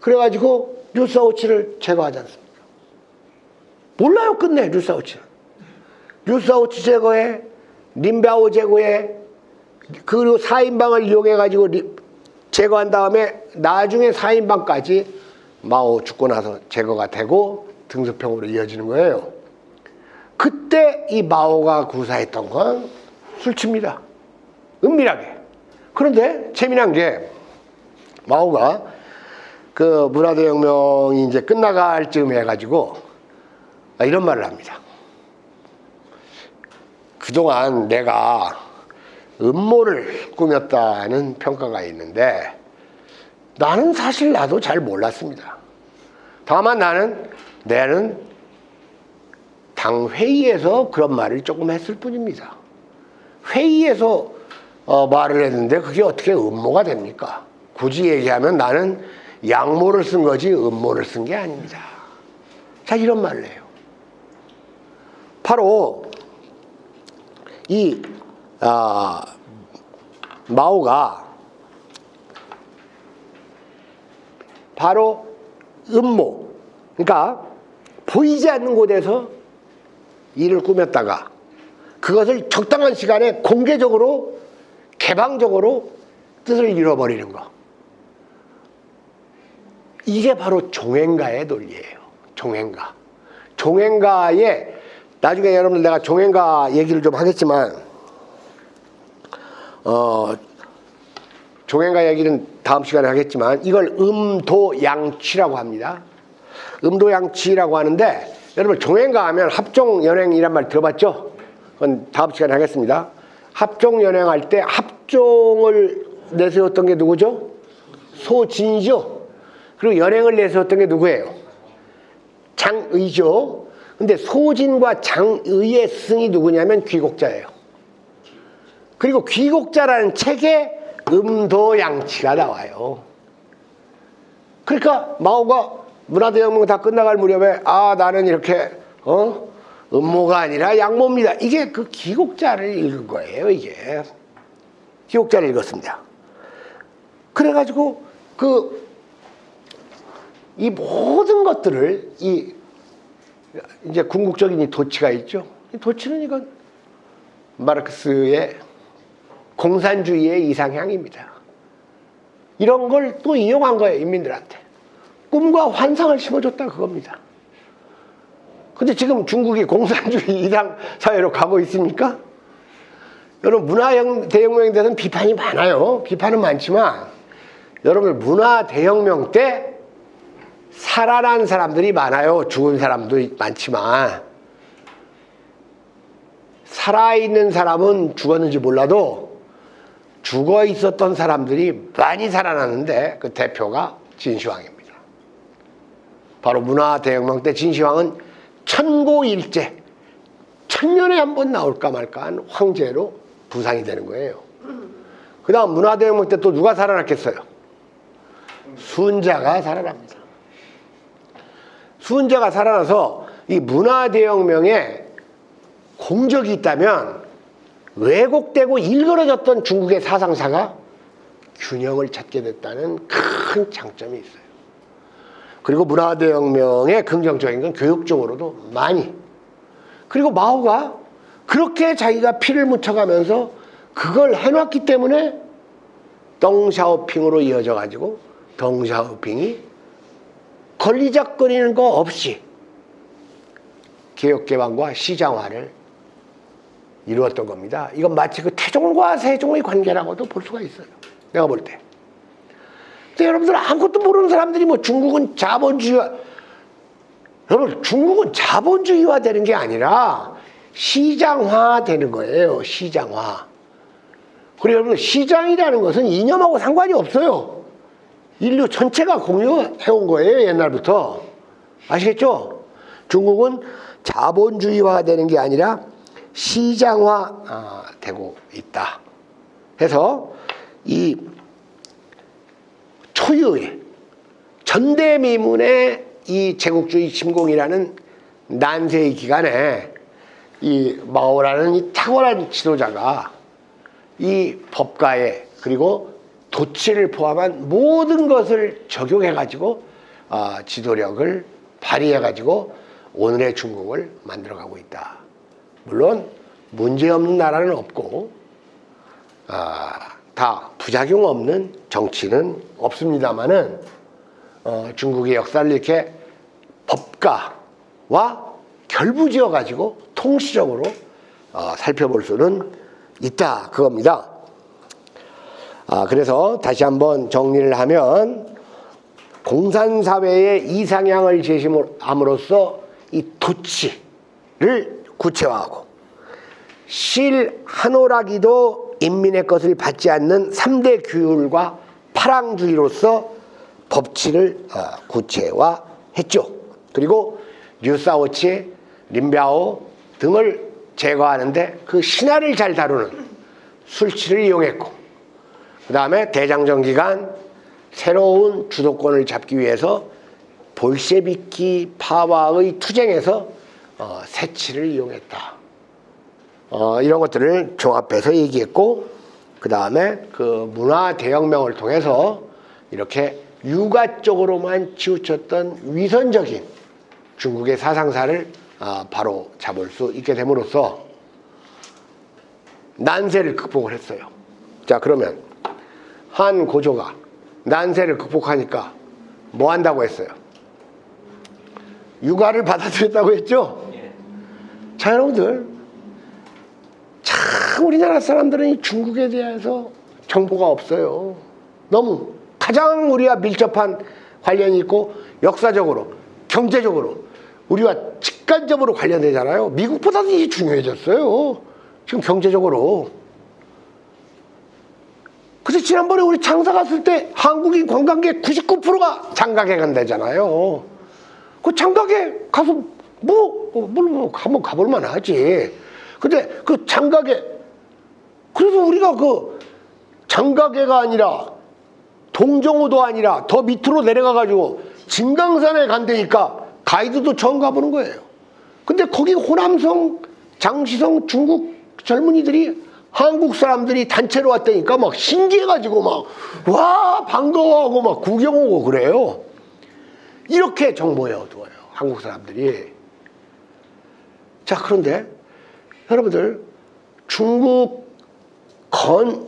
그래가지고 뉴사우치를 제거하지 않습니까? 몰라요, 끝내, 뉴사우치는. 뉴사우치 제거에, 린바오 제거에, 그리고 4인방을 이용해가지고 제거한 다음에 나중에 4인방까지 마오 죽고 나서 제거가 되고 등수평으로 이어지는 거예요. 그때 이 마오가 구사했던 건 술치입니다. 은밀하게. 그런데 재미난 게 마오가 그 문화대혁명이 이제 끝나갈 즈음 해가지고 이런 말을 합니다. 그동안 내가 음모를 꾸몄다는 평가가 있는데 나는 사실 나도 잘 몰랐습니다. 다만 내는 당 회의에서 그런 말을 조금 했을 뿐입니다. 회의에서 말을 했는데 그게 어떻게 음모가 됩니까? 굳이 얘기하면 나는 양모를 쓴 거지 음모를 쓴 게 아닙니다. 자, 이런 말을 해요. 바로 이 마오가 바로 음모, 그러니까 보이지 않는 곳에서 일을 꾸몄다가 그것을 적당한 시간에 공개적으로 개방적으로 뜻을 잃어버리는 거. 이게 바로 종행가의 논리예요. 종행가. 종행가의 나중에 여러분들 내가 종행가 얘기를 좀 하겠지만 종행가 얘기는 다음 시간에 하겠지만 이걸 음도양취라고 합니다. 음도양취라고 하는데 여러분 종행가 하면 합종연행이란 말 들어봤죠? 그건 다음 시간에 하겠습니다. 합종연행할 때 합종을 내세웠던 게 누구죠? 소진이죠. 그리고 연행을 내세웠던 게 누구예요? 장의죠. 근데 소진과 장의의 스승이 누구냐면 귀곡자예요. 그리고 귀곡자라는 책에 음도양치가 나와요. 그러니까 마오가 문화대혁명 다 끝나갈 무렵에 나는 이렇게 음모가 아니라 양모입니다. 이게 그 귀곡자를 읽은 거예요. 이게 귀곡자를 읽었습니다. 그래가지고 이 모든 것들을 이제 궁극적인 이 도치가 있죠. 이 도치는 이건 마르크스의 공산주의의 이상향입니다. 이런 걸 또 이용한 거예요, 인민들한테. 꿈과 환상을 심어줬다 그겁니다. 근데 지금 중국이 공산주의 이상 사회로 가고 있습니까? 여러분 문화대혁명에 대해서는 비판이 많아요. 비판은 많지만 여러분 문화대혁명 때 살아난 사람들이 많아요. 죽은 사람도 많지만 살아있는 사람은 죽었는지 몰라도 죽어 있었던 사람들이 많이 살아났는데 그 대표가 진시황입니다. 바로 문화대혁명 때 진시황은 천고일제, 1000년에 한 번 나올까 말까한 황제로 부상이 되는 거예요. 그 다음 문화대혁명 때 또 누가 살아났겠어요? 순자가 살아납니다. 순자가 살아나서 이 문화대혁명에 공적이 있다면 왜곡되고 일그러졌던 중국의 사상사가 균형을 찾게 됐다는 큰 장점이 있어요. 그리고 문화대혁명의 긍정적인 건 교육적으로도 많이. 그리고 마오가 그렇게 자기가 피를 묻혀가면서 그걸 해놨기 때문에 덩샤오핑으로 이어져 가지고 덩샤오핑이 걸리적거리는 거 없이 개혁개방과 시장화를 이루었던 겁니다. 이건 마치 그 태종과 세종의 관계라고도 볼 수가 있어요. 내가 볼 때. 근데 여러분들 아무것도 모르는 사람들이 뭐 중국은 자본주의화, 여러분 중국은 자본주의화 되는 게 아니라 시장화 되는 거예요. 시장화. 그리고 여러분 시장이라는 것은 이념하고 상관이 없어요. 인류 전체가 공유해온 거예요. 옛날부터. 아시겠죠? 중국은 자본주의화가 되는 게 아니라 시장화 되고 있다. 해서 이 초유의 전대미문의 이 제국주의 침공이라는 난세의 기간에 이 마오라는 이 탁월한 지도자가 이 법가에 그리고 도치를 포함한 모든 것을 적용해가지고 지도력을 발휘해가지고 오늘의 중국을 만들어가고 있다. 물론 문제없는 나라는 없고 다 부작용 없는 정치는 없습니다만은 중국의 역사를 이렇게 법가와 결부지어 가지고 통시적으로 살펴볼 수는 있다 그겁니다. 그래서 다시 한번 정리를 하면 공산사회의 이상향을 제시함으로써 이 도치를 구체화하고 실 한오라기도 인민의 것을 받지 않는 3대 규율과 파랑주의로서 법치를 구체화했죠. 그리고 류사오치, 린비아오 등을 제거하는데 그 신화를 잘 다루는 술치를 이용했고, 그 다음에 대장정 기간 새로운 주도권을 잡기 위해서 볼셰비키 파와의 투쟁에서 세치를 이용했다. 이런 것들을 종합해서 얘기했고, 그 다음에 그 문화 대혁명을 통해서 이렇게 육아 쪽으로만 치우쳤던 위선적인 중국의 사상사를 바로 잡을 수 있게 됨으로써 난세를 극복을 했어요. 자, 그러면 한 고조가 난세를 극복하니까 뭐 한다고 했어요? 육아를 받아들였다고 했죠? 자, 여러분들 참 우리나라 사람들은 이 중국에 대해서 정보가 없어요. 너무 가장 우리와 밀접한 관련이 있고 역사적으로 경제적으로 우리와 직간접으로 관련되잖아요. 미국보다도 이게 중요해졌어요. 지금 경제적으로. 그래서 지난번에 우리 장사 갔을 때 한국인 관광객 99%가 장가게 간다잖아요. 그 장가게 가서 한번 가볼만 하지. 근데 그 장가게, 그래서 우리가 그 장가게가 아니라 동정호도 아니라 더 밑으로 내려가가지고 진강산에 간다니까 가이드도 처음 가보는 거예요. 근데 거기 호남성, 장시성 중국 젊은이들이 한국 사람들이 단체로 왔다니까 막 신기해가지고 막 와 반가워하고 막 구경 오고 그래요. 이렇게 정보에 어두워요, 한국 사람들이. 자, 그런데 여러분들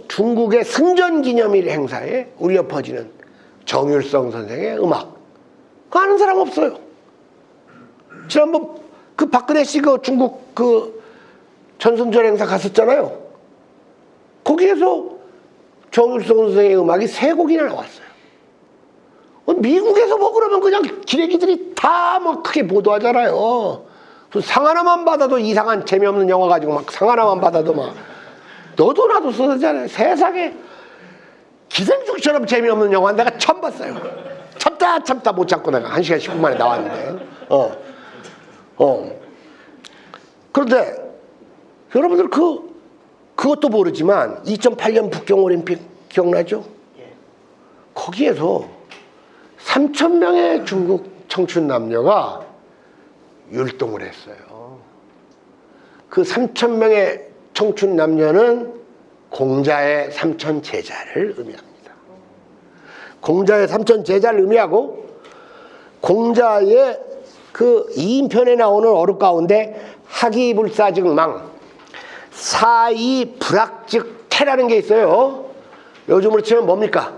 중국의 승전기념일 행사에 울려 퍼지는 정율성 선생의 음악, 그거 아는 사람 없어요. 지난번 그 박근혜 씨 그 중국 그 전승절 행사 갔었잖아요. 거기에서 정율성 선생의 음악이 3곡이나 나왔어요. 미국에서 뭐 그러면 그냥 기레기들이 다 막 크게 보도하잖아요. 상 하나만 받아도 이상한 재미없는 영화 가지고 막 상 하나만 받아도 막 너도 나도 쏟아지잖아요. 세상에 기생충처럼 재미없는 영화 내가 처음 봤어요. 참다 못 참고 내가 1시간 10분 만에 나왔는데. 그런데 여러분들 그것도 모르지만 2008년 북경올림픽 기억나죠? 거기에서 3,000명의 중국 청춘 남녀가 율동을 했어요. 그 3,000명의 청춘 남녀는 공자의 3,000 제자를 의미합니다. 공자의 3,000 제자를 의미하고 공자의 그 2인편에 나오는 어록 가운데 학이불사즉망 사이불학즉태라는 게 있어요. 요즘으로 치면 뭡니까?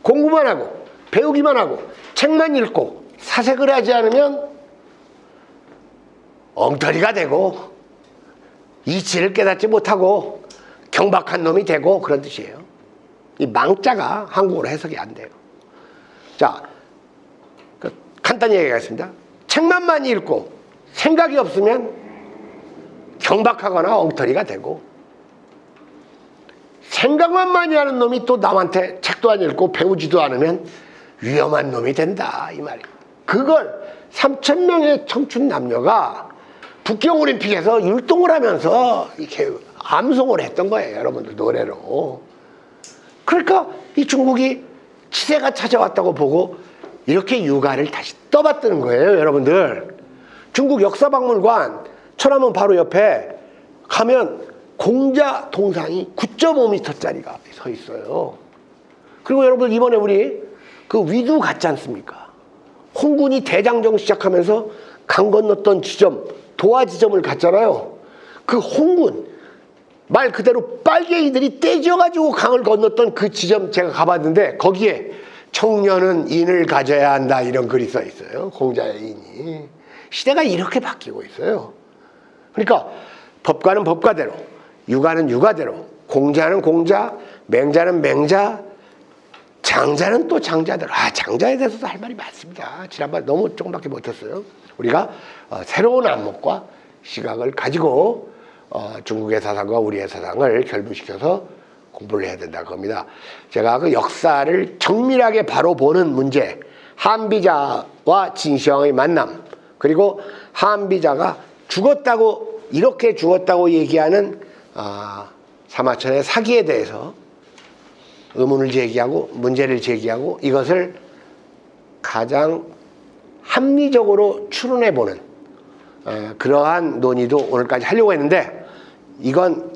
공부만 하고 배우기만 하고 책만 읽고 사색을 하지 않으면 엉터리가 되고 이치를 깨닫지 못하고 경박한 놈이 되고 그런 뜻이에요. 이 망자가 한국어로 해석이 안 돼요. 자, 간단히 얘기하겠습니다. 책만 많이 읽고 생각이 없으면 경박하거나 엉터리가 되고, 생각만 많이 하는 놈이 또 남한테 책도 안 읽고 배우지도 않으면 위험한 놈이 된다 이 말이에요. 그걸 3,000명의 청춘 남녀가 북경올림픽에서 율동을 하면서 이렇게 암송을 했던 거예요. 여러분들 노래로. 그러니까 이 중국이 치세가 찾아왔다고 보고 이렇게 육아를 다시 떠받드는 거예요. 여러분들 중국 역사박물관 천안문 바로 옆에 가면 공자 동상이 9.5m짜리가 서 있어요. 그리고 여러분 이번에 우리 그 위두 갔지 않습니까? 홍군이 대장정 시작하면서 강 건넜던 지점, 도화 지점을 갔잖아요. 그 홍군 말 그대로 빨갱이들이 떼져가지고 강을 건넜던 그 지점 제가 가봤는데 거기에 청년은 인을 가져야 한다 이런 글이 써 있어요. 공자의 인이. 시대가 이렇게 바뀌고 있어요. 그러니까 법과는 법과대로, 육아는 육아대로, 공자는 공자, 맹자는 맹자, 장자는 또 장자대로. 장자에 대해서도 할 말이 많습니다. 지난번 너무 조금밖에 못했어요. 우리가 새로운 안목과 시각을 가지고 중국의 사상과 우리의 사상을 결부시켜서 공부를 해야 된다 겁니다. 제가 그 역사를 정밀하게 바로 보는 문제, 한비자와 진시황의 만남, 그리고 한비자가 죽었다고 이렇게 죽었다고 얘기하는 사마천의 사기에 대해서 의문을 제기하고 문제를 제기하고 이것을 가장 합리적으로 추론해보는 그러한 논의도 오늘까지 하려고 했는데 이건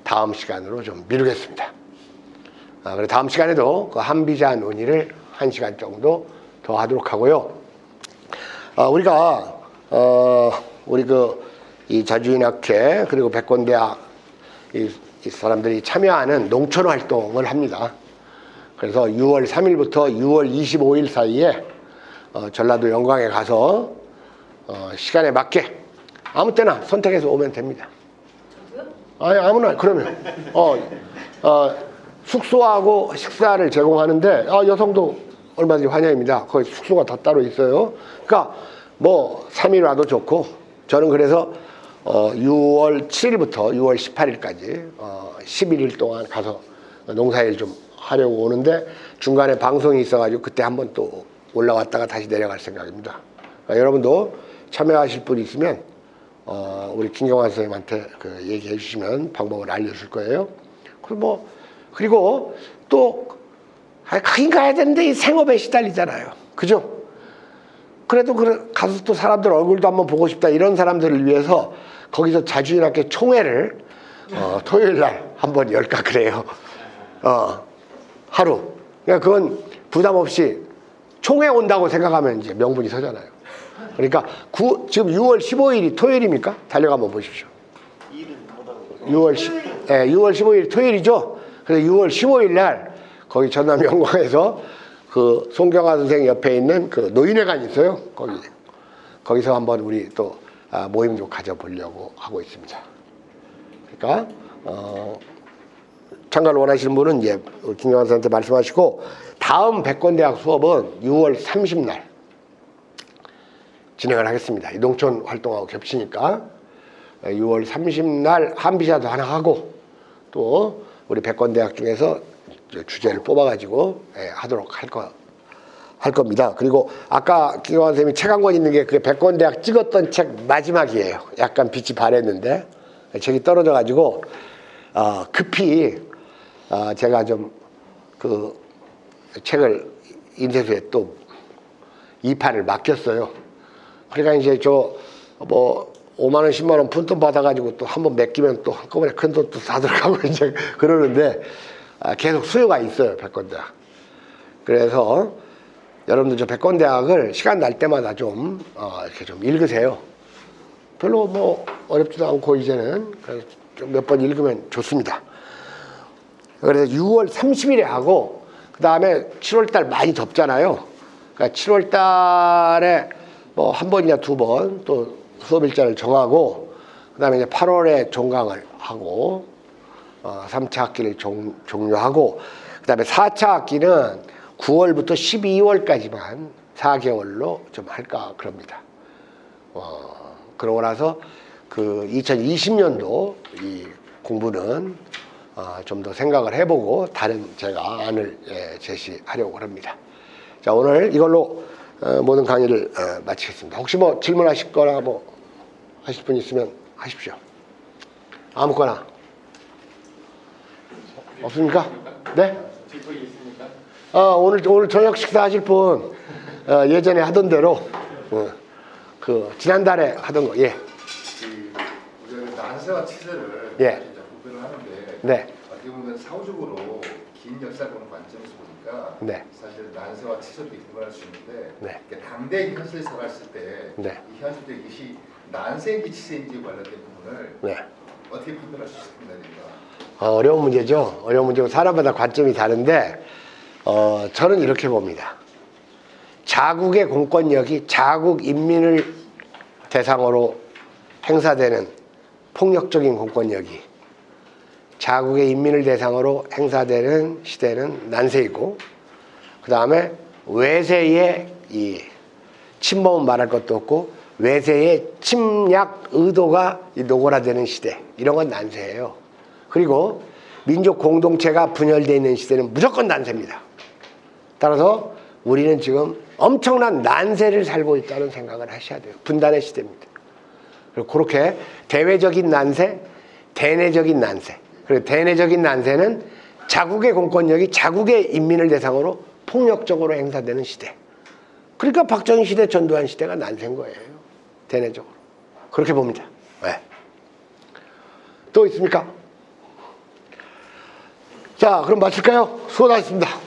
다음 시간으로 좀 미루겠습니다. 그래서 다음 시간에도 그 한비자 논의를 1시간 정도 더 하도록 하고요. 우리가 우리 이 자주인학회 그리고 백권대학 이 사람들이 참여하는 농촌 활동을 합니다. 그래서 6월 3일부터 6월 25일 사이에 전라도 영광에 가서 시간에 맞게 아무 때나 선택해서 오면 됩니다. 아니 아무나. 그러면 숙소하고 식사를 제공하는데 여성도 얼마든지 환영입니다. 거기 숙소가 다 따로 있어요. 그러니까 뭐 3일 와도 좋고 저는 그래서 6월 7일부터 6월 18일까지 11일 동안 가서 농사일 좀 하려고 오는데 중간에 방송이 있어가지고 그때 한번 또 올라왔다가 다시 내려갈 생각입니다. 그러니까 여러분도 참여하실 분 있으면 우리 김경환 선생님한테 얘기해 주시면 방법을 알려줄 거예요. 그리고 또 가긴 가야 되는데 이 생업에 시달리잖아요. 그죠? 그래도 가서 또 사람들 얼굴도 한번 보고 싶다 이런 사람들을 위해서 거기서 자주인학교 총회를 토요일 날 한번 열까 그래요. 하루. 그러니까 그건 부담 없이 총회 온다고 생각하면 이제 명분이 서잖아요. 그러니까 지금 6월 15일이 토요일입니까? 달려가면 보십시오. 6월 15일 토요일이죠. 그래서 6월 15일 날 거기 전남 영광에서 그 송경화 선생 옆에 있는 그 노인회관이 있어요. 거기서 한번 우리 또 모임도 가져보려고 하고 있습니다. 그러니까 참가를 원하시는 분은 이제 김경환 선생한테 말씀하시고 다음 백권대학 수업은 6월 30날 진행을 하겠습니다. 이 농촌 활동하고 겹치니까 6월 30날 한비자도 하나 하고 또 우리 백권대학 중에서 주제를 뽑아가지고 하도록 할 겁니다. 그리고 아까 김경환 선생님이 책 한 권 있는 게 그 백권대학 찍었던 책 마지막이에요. 약간 빛이 바랬는데 책이 떨어져가지고 급히 제가 좀 그 책을 인쇄소에 또 2판을 맡겼어요. 그러니까 이제 뭐 5만원 10만원 푼돈 받아가지고 또 한번 맡기면 또 한꺼번에 큰 돈 또 다 들어가고 이제 그러는데 계속 수요가 있어요. 백권대학. 그래서 여러분들 저 백권대학을 시간 날 때마다 좀 이렇게 좀 읽으세요. 별로 뭐 어렵지도 않고 이제는 좀 몇 번 읽으면 좋습니다. 그래서 6월 30일에 하고 그 다음에 7월달 많이 덥잖아요. 그러니까 7월달에 뭐 한 번이나 두 번 또 수업일자를 정하고 그 다음에 이제 8월에 종강을 하고 3차 학기를 종료하고 그 다음에 4차 학기는 9월부터 12월까지만 4개월로 좀 할까 그럽니다. 그러고 나서 그 2020년도 이 공부는 좀 더 생각을 해보고 다른 제가 안을 제시하려고 합니다. 자, 오늘 이걸로 모든 강의를 마치겠습니다. 혹시 뭐 질문하실 거나 뭐 하실 분 있으면 하십시오. 아무거나. 없습니까? 네? 오늘 저녁 식사 하실 분 예전에 하던 대로 그 지난달에 하던 거. 예. 우리가 난세와 치세를 예. 구별을 하는데 네. 어떻게 보면 사후적으로 긴 역사를 보는 관점에서 보니까 네. 사실 난세와 치세도 구별할 수 있는데 네. 당대 현실에 살았을 때 네. 이 현실적 이것이 난세인지 치세인지 관련된 부분을 네. 어떻게 판단할 수 있습니까? 어려운 문제죠. 어려운 문제고 사람마다 관점이 다른데 저는 이렇게 봅니다. 자국의 공권력이 자국 인민을 대상으로 행사되는 폭력적인 공권력이 자국의 인민을 대상으로 행사되는 시대는 난세이고 그 다음에 외세의 이 침범은 말할 것도 없고 외세의 침략 의도가 노골화되는 시대 이런 건 난세예요. 그리고 민족 공동체가 분열되어 있는 시대는 무조건 난세입니다. 따라서 우리는 지금 엄청난 난세를 살고 있다는 생각을 하셔야 돼요. 분단의 시대입니다. 그리고 그렇게 대외적인 난세, 대내적인 난세. 그리고 대내적인 난세는 자국의 공권력이 자국의 인민을 대상으로 폭력적으로 행사되는 시대. 그러니까 박정희 시대, 전두환 시대가 난세인 거예요. 대내적으로. 그렇게 봅니다. 네. 또 있습니까? 자, 그럼 마칠까요? 수고하셨습니다.